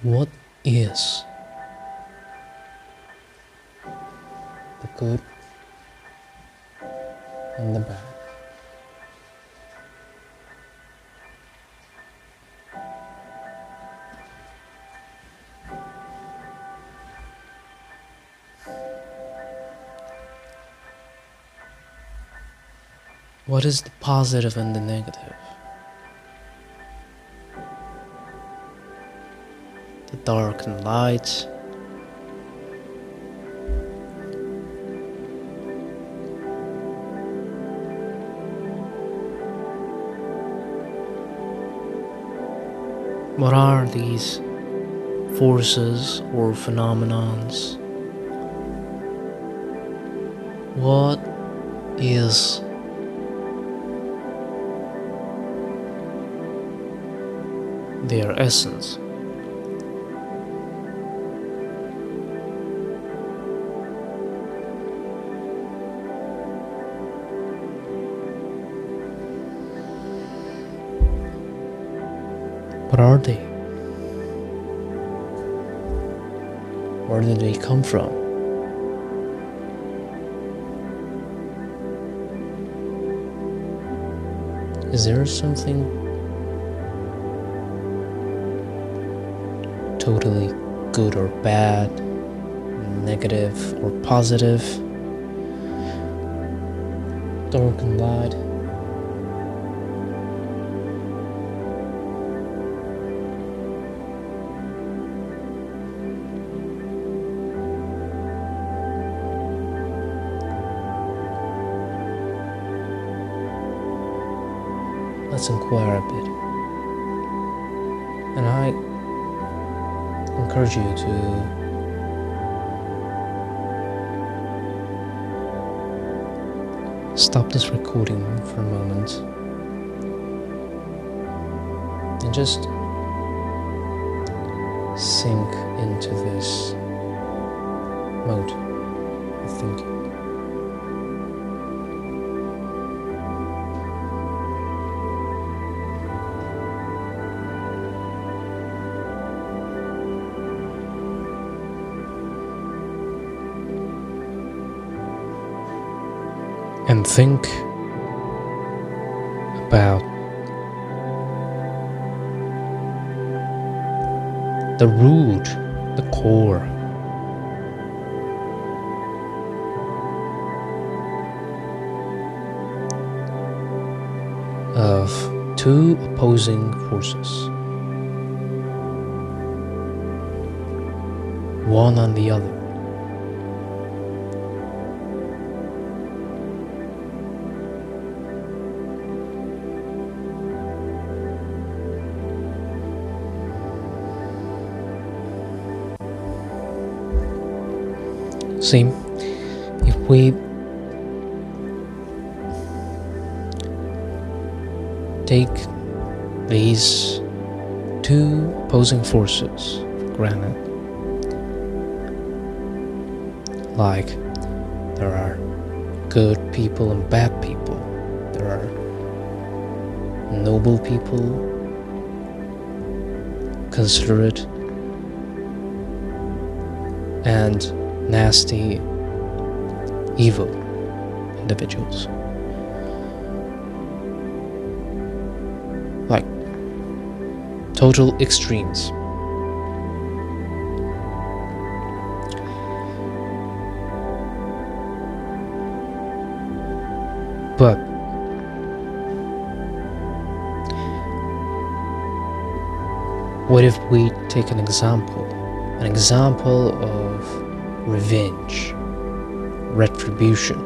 What is the good and the bad? What is the positive and the negative? The dark and light. What are these forces or phenomenons? What is their essence? What are they? Where did they come from? Is there something totally good or bad, negative or positive, dark and light? Let's inquire a bit. And I encourage you to stop this recording for a moment and just sink into this mode of thinking. And think about the root, the core of two opposing forces, one on the other. See, if we take these two opposing forces for granted, like there are good people and bad people, there are noble people, considerate, and nasty, evil individuals. Like total extremes. But what if we take an example of revenge, retribution?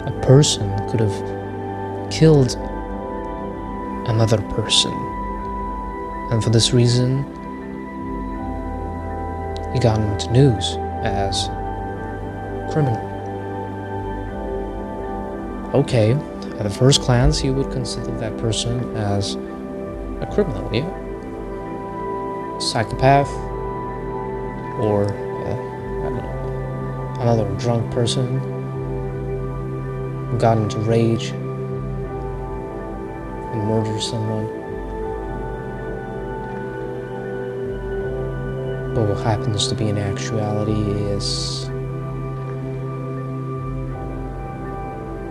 A person could have killed another person, and for this reason he got into news as criminal. Okay, at the first glance you would consider that person as a criminal, yeah? Psychopath, or I don't know, another drunk person who got into rage and murdered someone. But what happens to be in actuality is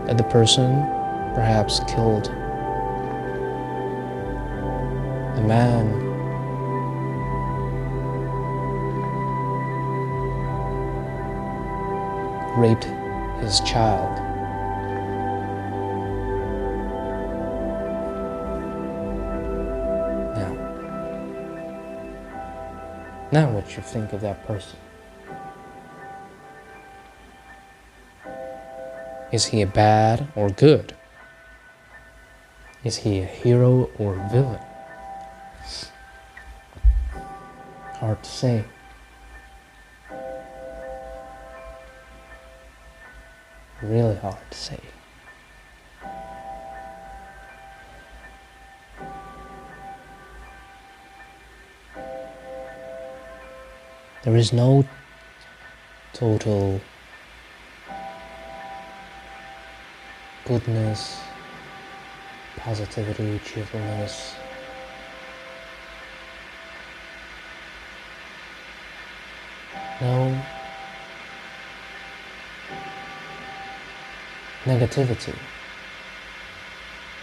that the person perhaps killed a man, raped his child. Now what you think of that person? Is he a bad or good? Is he a hero or a villain? Hard to say. Really hard to say. There is no total goodness, positivity, cheerfulness. No negativity.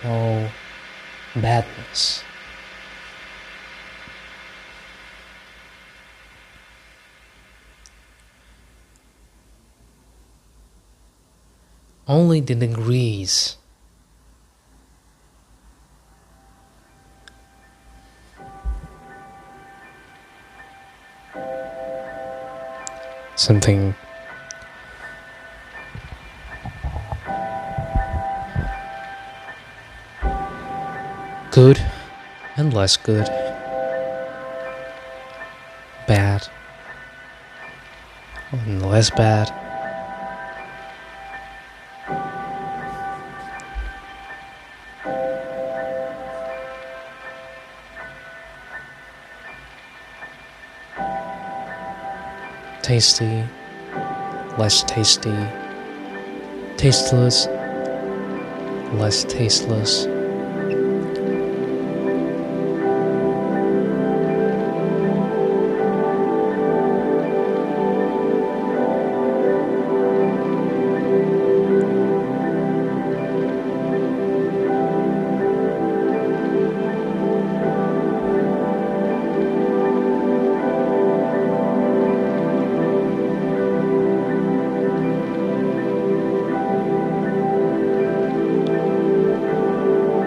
No badness. Only the degrees something good and less good, bad and less bad. Tasty, less tasty, tasteless, less tasteless.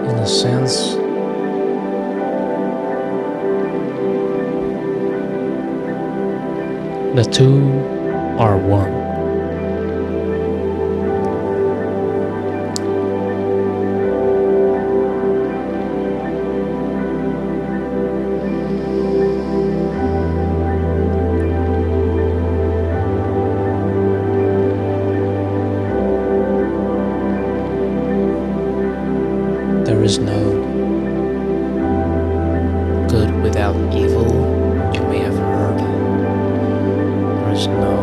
In a sense, the two are one. There is no good without evil, you may have heard. There is no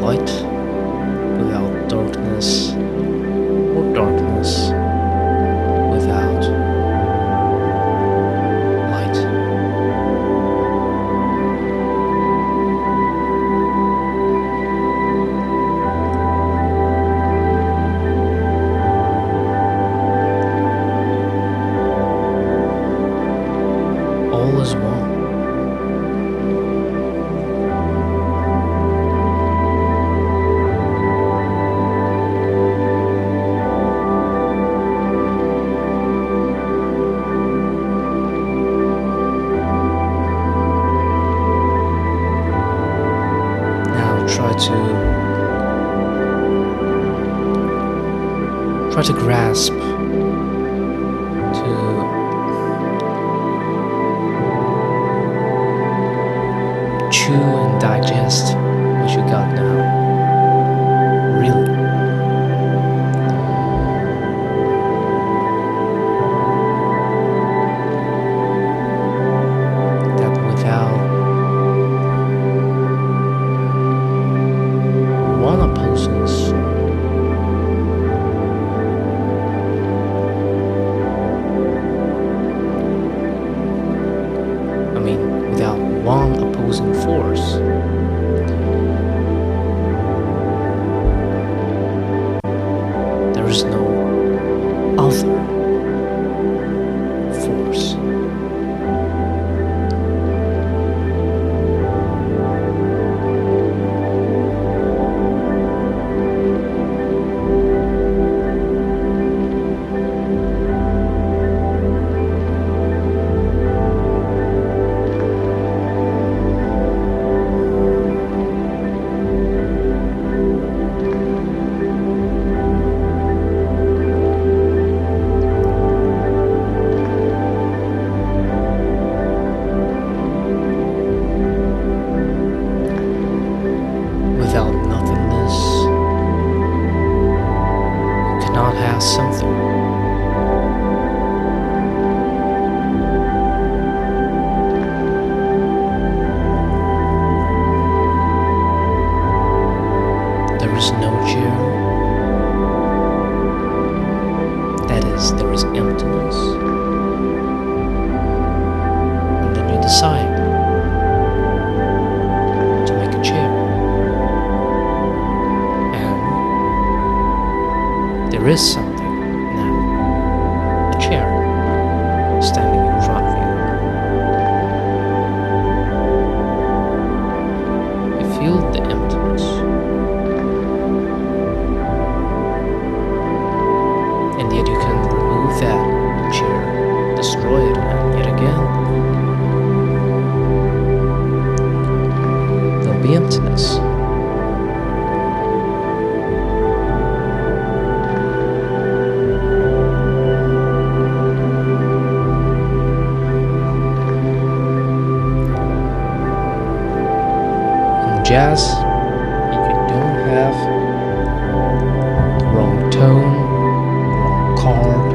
light without darkness, or darkness without light. All is one. Now try to grasp, to chew and digest what you got now. Really. That without one opponent's without one opposing force. There is no other force. Without nothingness, you cannot have something. There is no chair. That is, there is emptiness. And then you decide to make a chair. There is something now, a chair, standing in front of you. You feel the emptiness, and yet you can remove that chair, destroy it, and yet again, there'll be emptiness. Jazz, you don't have the wrong tone, wrong chord.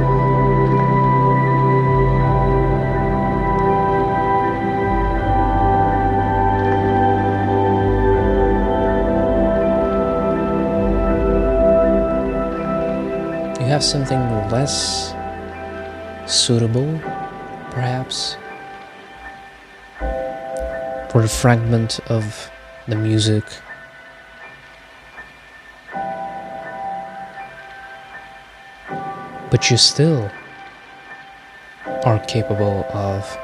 You have something less suitable, perhaps, for the fragment of the music. But you still are capable of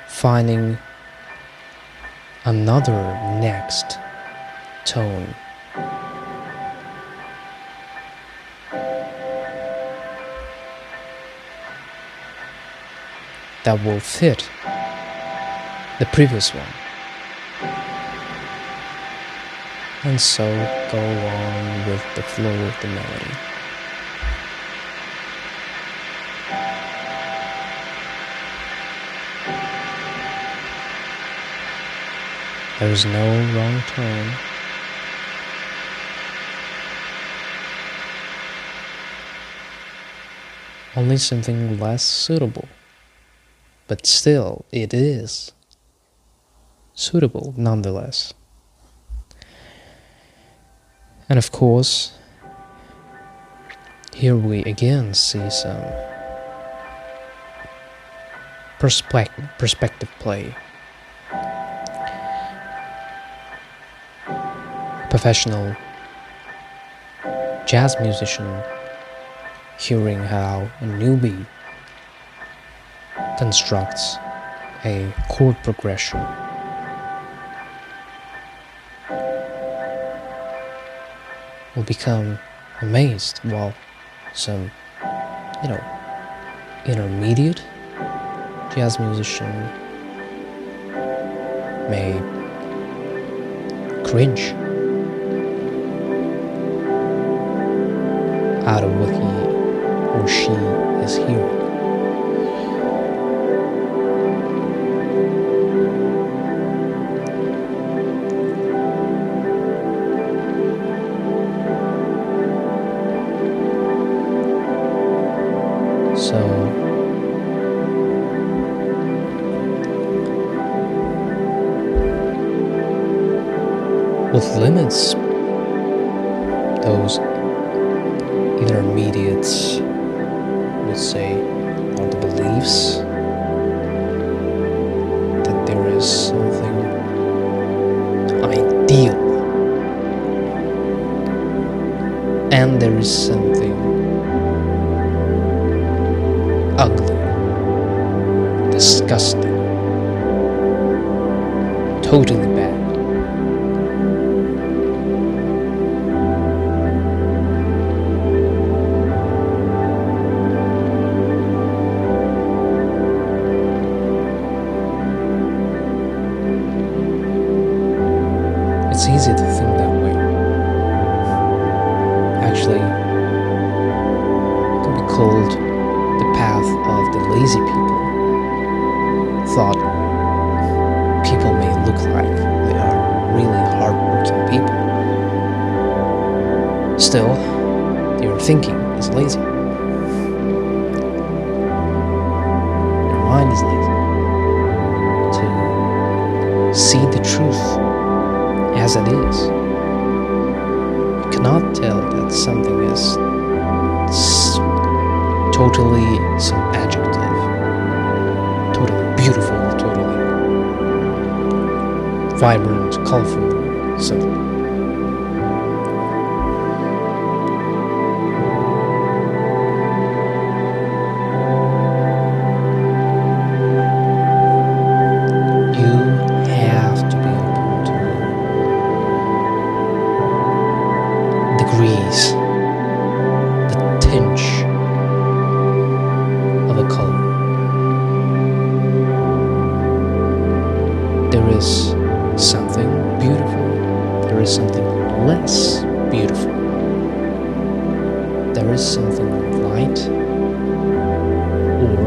finding another next tone that will fit the previous one. And so go on with the flow of the melody. There is no wrong tone. Only something less suitable. But still, it is suitable nonetheless. And of course, here we again see some perspective play. Professional jazz musician hearing how a newbie constructs a chord progression will become amazed, while some, intermediate jazz musician may cringe out of what he or she is hearing. So what limits those intermediates, let's say, are the beliefs that there And there is something ugly, disgusting, totally bad. It's easy to think that way. Actually, it can be called the path of the lazy people. Thought people may look like they are really hardworking people. Still, their thinking is lazy. Their mind is lazy. To see the truth as it is. You cannot tell that something is totally some adjective, totally beautiful, totally vibrant, colorful, so you have to be open to degrees, the tinge of a color. There is something beautiful, there is something less beautiful, there is something light, or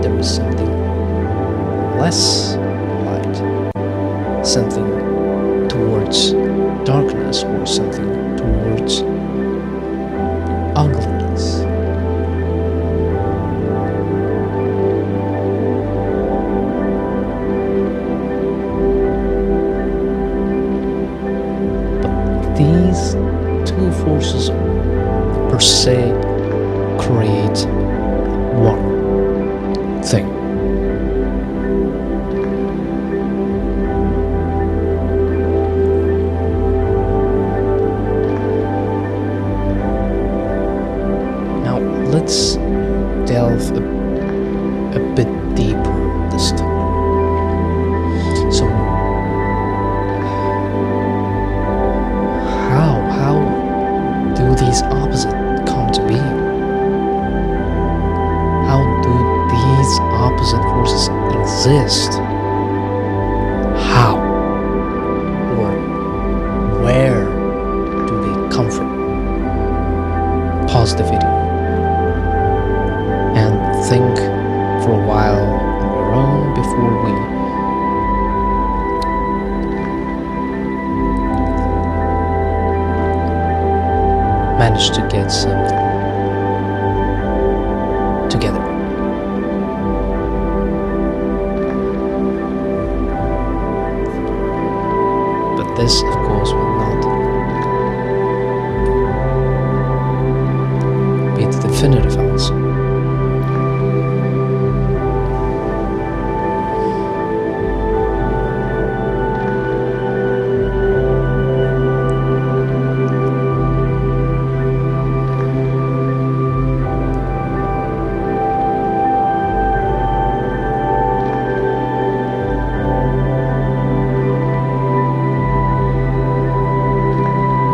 there is something less light, something towards darkness, or something towards ugliness. These two forces per se create one thing. Now let's delve a bit deeper this time. So how do these opposites come to be? How do these opposite forces exist? How? Or where do they come from? Pause the video and think for a while on your own before we manage to get something together. But this, of course, will not be the definitive answer.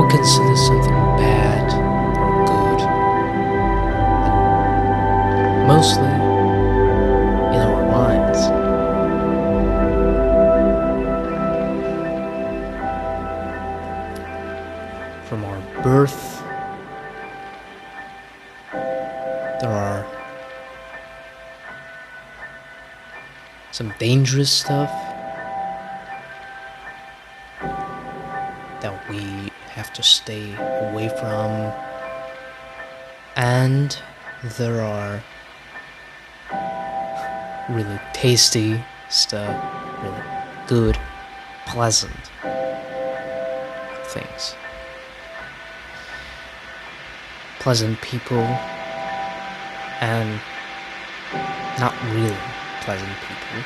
Consider something bad or good, and mostly in our minds. From our birth, there are some dangerous stuff that we have to stay away from, and there are really tasty stuff, really good, pleasant things. Pleasant people and not really pleasant people.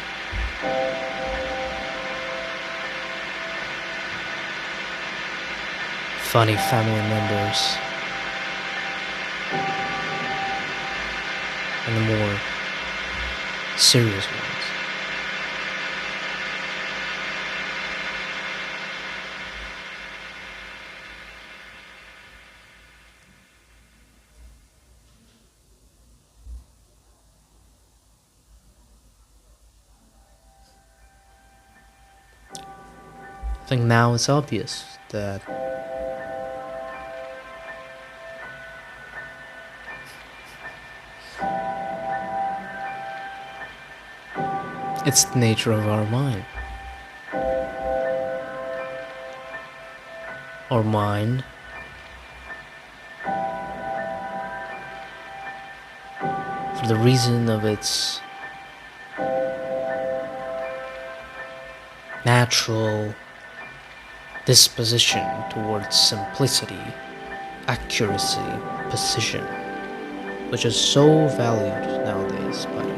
Funny family members and the more serious ones. I think now it's obvious that it's the nature of our mind. Our mind for the reason of its natural disposition towards simplicity, accuracy, precision, which is so valued nowadays, by the way.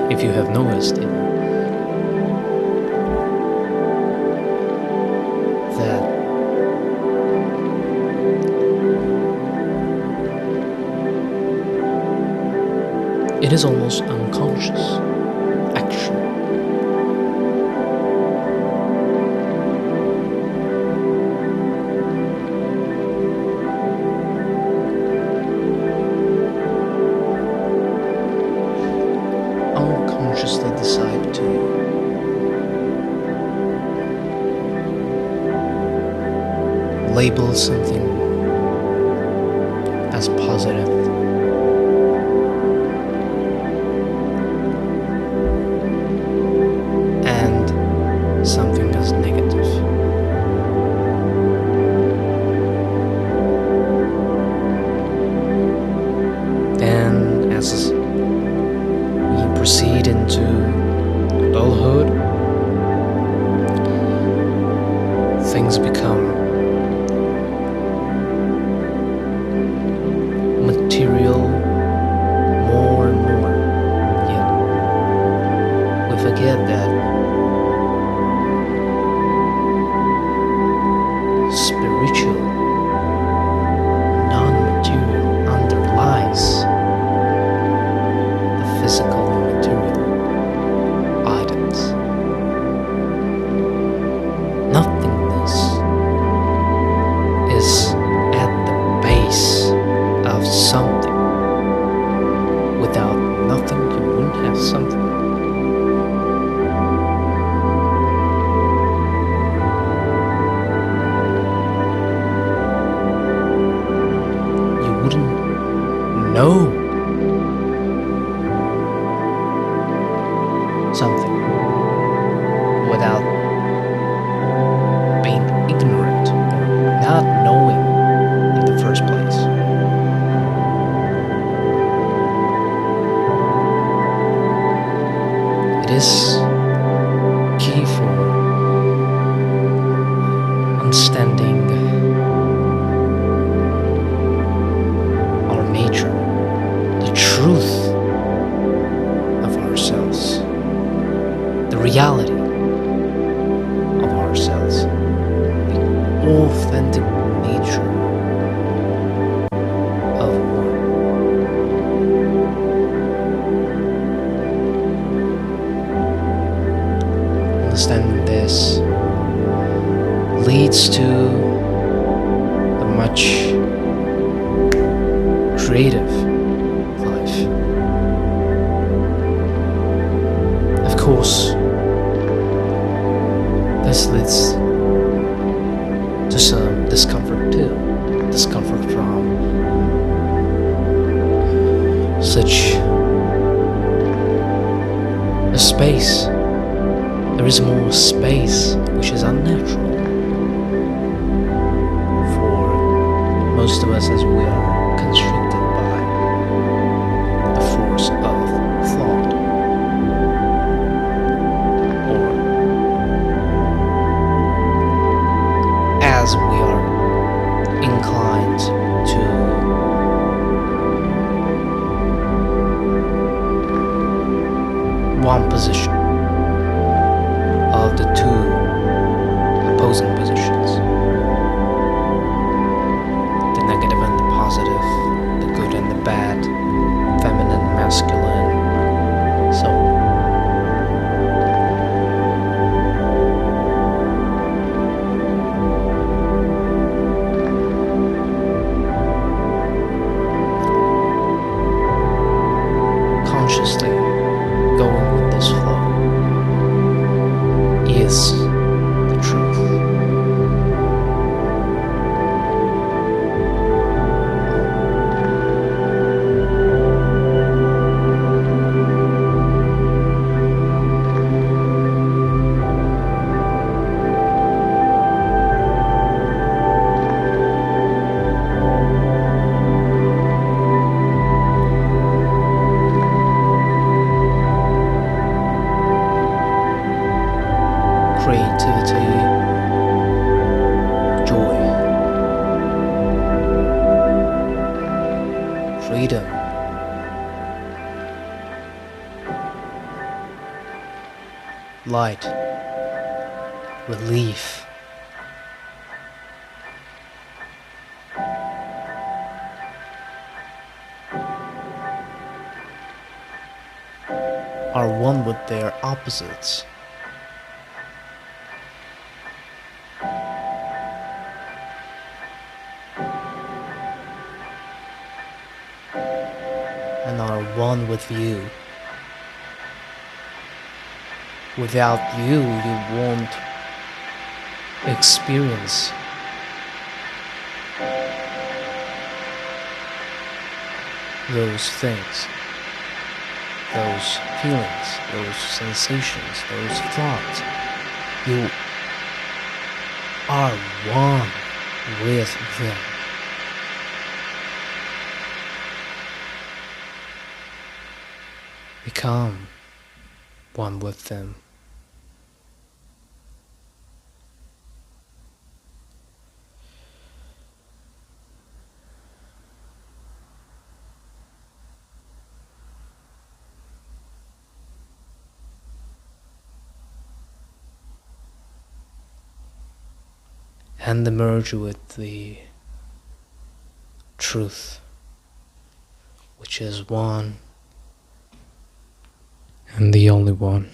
If you have noticed it, that it is almost unconscious action. Unconsciously decide to label something as positive and something as negative. Then, as we proceed into adulthood, things become material more and more, yet we forget that spiritual, non-material underlies the physical and material items. Nothingness is at the base of something. Without nothing, you wouldn't have something. You wouldn't know something without being ignorant or not knowing in the first place. It is key for understanding our nature, the truth of ourselves, the reality of ourselves, the authentic nature of one. Understanding this leads to a much creative life. Of course, this leads to some discomfort too. Discomfort from such a space. There is more space which is unnatural for most of us, as we are constricted by the force of thought, or as we are inclined to one position of the two opposing positions, the negative and the positive, positivity, joy, freedom, light, relief, are one with their opposites. And are one with you. Without you, you won't experience those things, those feelings, those sensations, those thoughts. You are one with them. Become one with them. And merge with the truth, which is one and the only one.